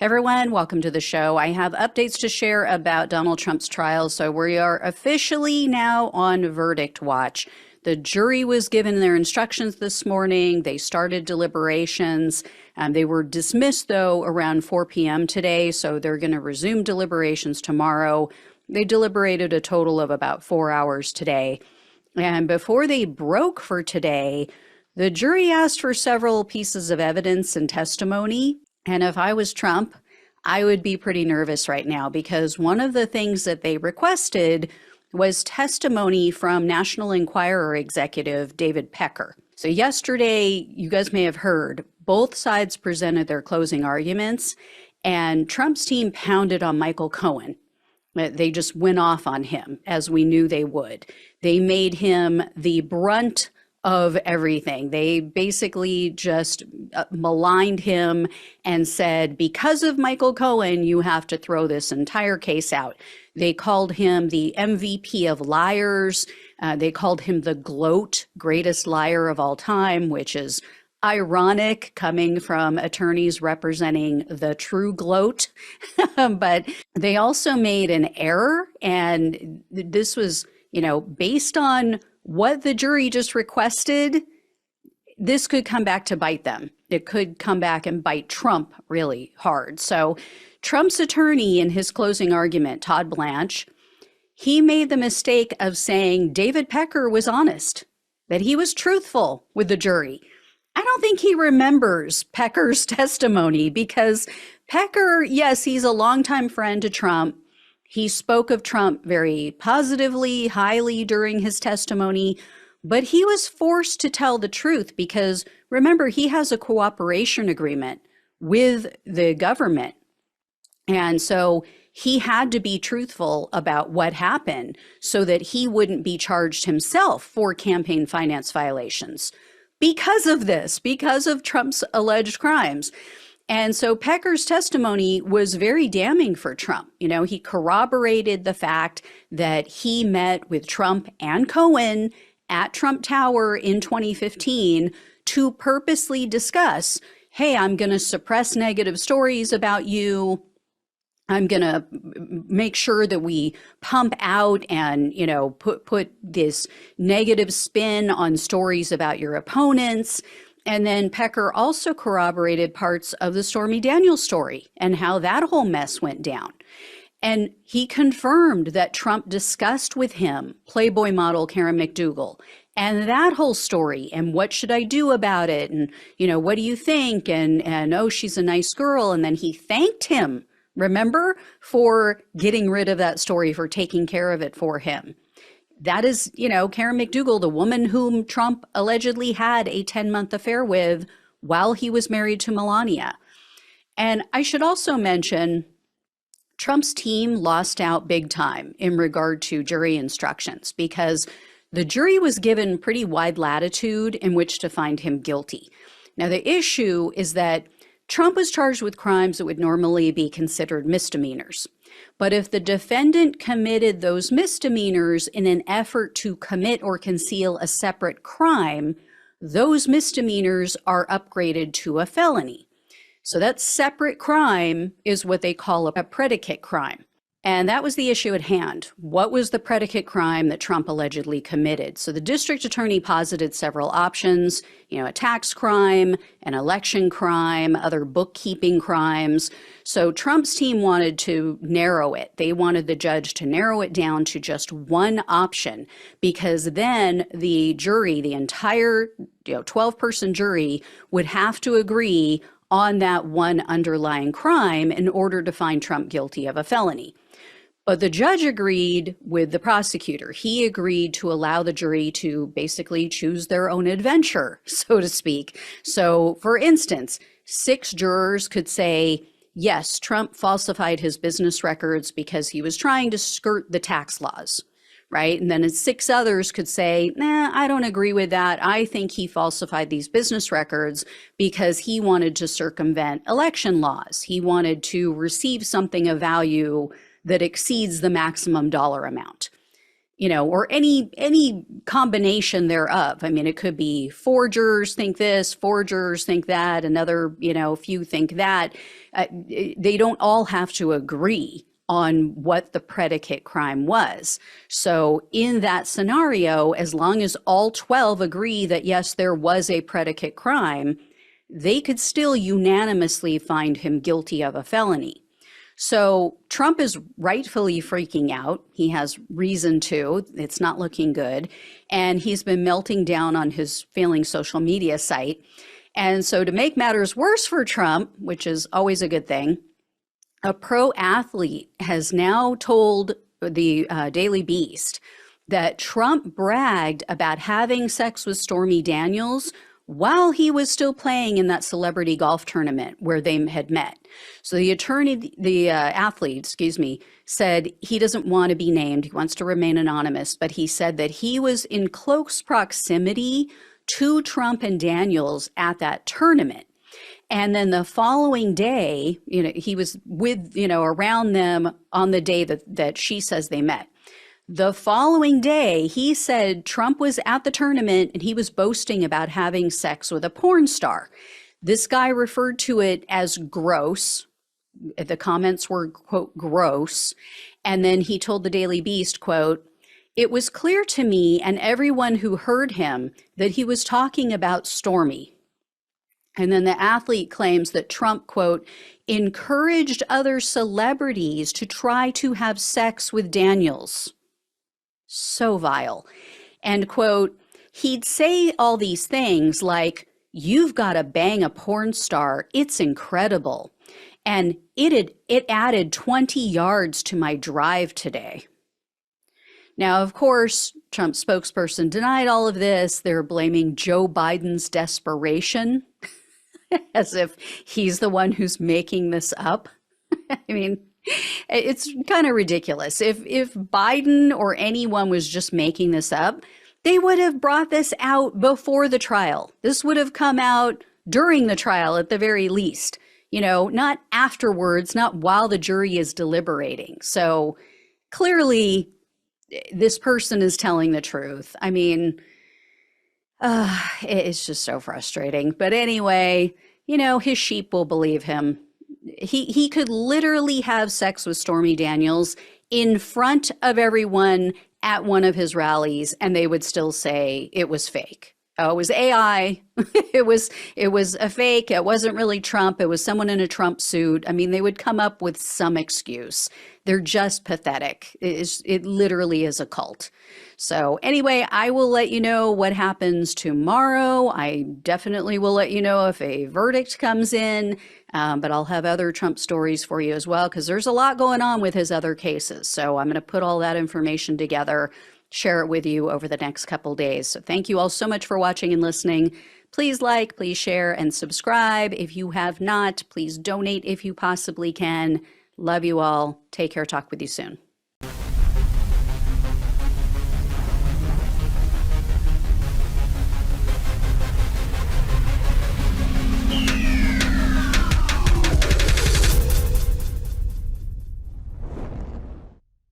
Hey everyone, welcome to the show. I have updates to share about Donald Trump's trial. So we are officially now on verdict watch. The jury was given their instructions this morning. They started deliberations. They were dismissed, though, around 4 p.m. today, so they're going to resume deliberations tomorrow. They deliberated a total of about 4 hours today. And before they broke for today, the jury asked for several pieces of evidence and testimony. And if I was Trump, I would be pretty nervous right now because one of the things that they requested was testimony from National Enquirer executive David Pecker. So yesterday, you guys may have heard, both sides presented their closing arguments, and Trump's team pounded on Michael Cohen. They just went off on him, as we knew they would. They made him the brunt of everything. They basically just maligned him and said, because of Michael Cohen, you have to throw this entire case out. They called him the MVP of liars. They called him the gloat, greatest liar of all time, which is ironic coming from attorneys representing the true gloat. But they also made an error. And this was, based on what the jury just requested, this could come back to bite them. It could come back and bite Trump really hard. So Trump's attorney in his closing argument, Todd Blanche, he made the mistake of saying David Pecker was honest, that he was truthful with the jury. I don't think he remembers Pecker's testimony because Pecker, yes, he's a longtime friend to Trump. He spoke of Trump very positively, highly during his testimony, but he was forced to tell the truth because, remember, he has a cooperation agreement with the government. And so he had to be truthful about what happened so that he wouldn't be charged himself for campaign finance violations because of this, because of Trump's alleged crimes. And so Pecker's testimony was very damning for Trump. He corroborated the fact that he met with Trump and Cohen at Trump Tower in 2015 to purposely discuss, hey, I'm going to suppress negative stories about you. I'm going to make sure that we pump out and, put this negative spin on stories about your opponents. And then Pecker also corroborated parts of the Stormy Daniels story and how that whole mess went down. And he confirmed that Trump discussed with him Playboy model Karen McDougal and that whole story and what should I do about it? And, what do you think? And oh, she's a nice girl. And then he thanked him, remember, for getting rid of that story, for taking care of it for him. That is, Karen McDougal, the woman whom Trump allegedly had a 10-month affair with while he was married to Melania. And I should also mention, Trump's team lost out big time in regard to jury instructions because the jury was given pretty wide latitude in which to find him guilty. Now, the issue is that Trump was charged with crimes that would normally be considered misdemeanors. But if the defendant committed those misdemeanors in an effort to commit or conceal a separate crime, those misdemeanors are upgraded to a felony. So that separate crime is what they call a predicate crime. And that was the issue at hand. What was the predicate crime that Trump allegedly committed? So the district attorney posited several options, a tax crime, an election crime, other bookkeeping crimes. So Trump's team wanted to narrow it. They wanted the judge to narrow it down to just one option because then the jury, the entire 12-person jury, would have to agree on that one underlying crime in order to find Trump guilty of a felony. But the judge agreed with the prosecutor. He agreed to allow the jury to basically choose their own adventure, so to speak. So, for instance, 6 jurors could say, yes, Trump falsified his business records because he was trying to skirt the tax laws, right? And then 6 others could say, nah, I don't agree with that. I think he falsified these business records because he wanted to circumvent election laws. He wanted to receive something of value that exceeds the maximum dollar amount. or any combination thereof. I mean, it could be forgers think this, forgers think that, another, few think that. They don't all have to agree on what the predicate crime was. So in that scenario, as long as all 12 agree that, yes, there was a predicate crime, they could still unanimously find him guilty of a felony. So Trump is rightfully freaking out. He has reason to. It's not looking good. And he's been melting down on his failing social media site. And so to make matters worse for Trump, which is always a good thing, a pro athlete has now told the Daily Beast that Trump bragged about having sex with Stormy Daniels while he was still playing in that celebrity golf tournament where they had met. So the athlete, said he doesn't want to be named. He wants to remain anonymous, but he said that he was in close proximity to Trump and Daniels at that tournament. And then the following day, he was with, around them on the day that she says they met. The following day, he said Trump was at the tournament and he was boasting about having sex with a porn star. This guy referred to it as gross. The comments were, quote, gross. And then he told the Daily Beast, quote, "It was clear to me and everyone who heard him that he was talking about Stormy." And then the athlete claims that Trump, quote, "encouraged other celebrities to try to have sex with Daniels." So vile. And, quote, "he'd say all these things like, 'You've got to bang a porn star. It's incredible. And it added 20 yards to my drive today.'" Now, of course, Trump's spokesperson denied all of this. They're blaming Joe Biden's desperation as if he's the one who's making this up. I mean, it's kind of ridiculous. If Biden or anyone was just making this up, they would have brought this out before the trial. This would have come out during the trial at the very least, not afterwards, not while the jury is deliberating. So clearly, this person is telling the truth. I mean, it's just so frustrating. But anyway, his sheep will believe him. He could literally have sex with Stormy Daniels in front of everyone at one of his rallies, and they would still say it was fake. Oh, it was AI. it was a fake. It wasn't really Trump. It was someone in a Trump suit. I mean, they would come up with some excuse. They're just pathetic. It literally is a cult. So anyway, I will let you know what happens tomorrow. I definitely will let you know if a verdict comes in, but I'll have other Trump stories for you as well, because there's a lot going on with his other cases. So I'm going to put all that information together, share it with you over the next couple days. So thank you all so much for watching and listening. Please like, please share, and subscribe. If you have not, please donate if you possibly can. Love you all. Take care. Talk with you soon.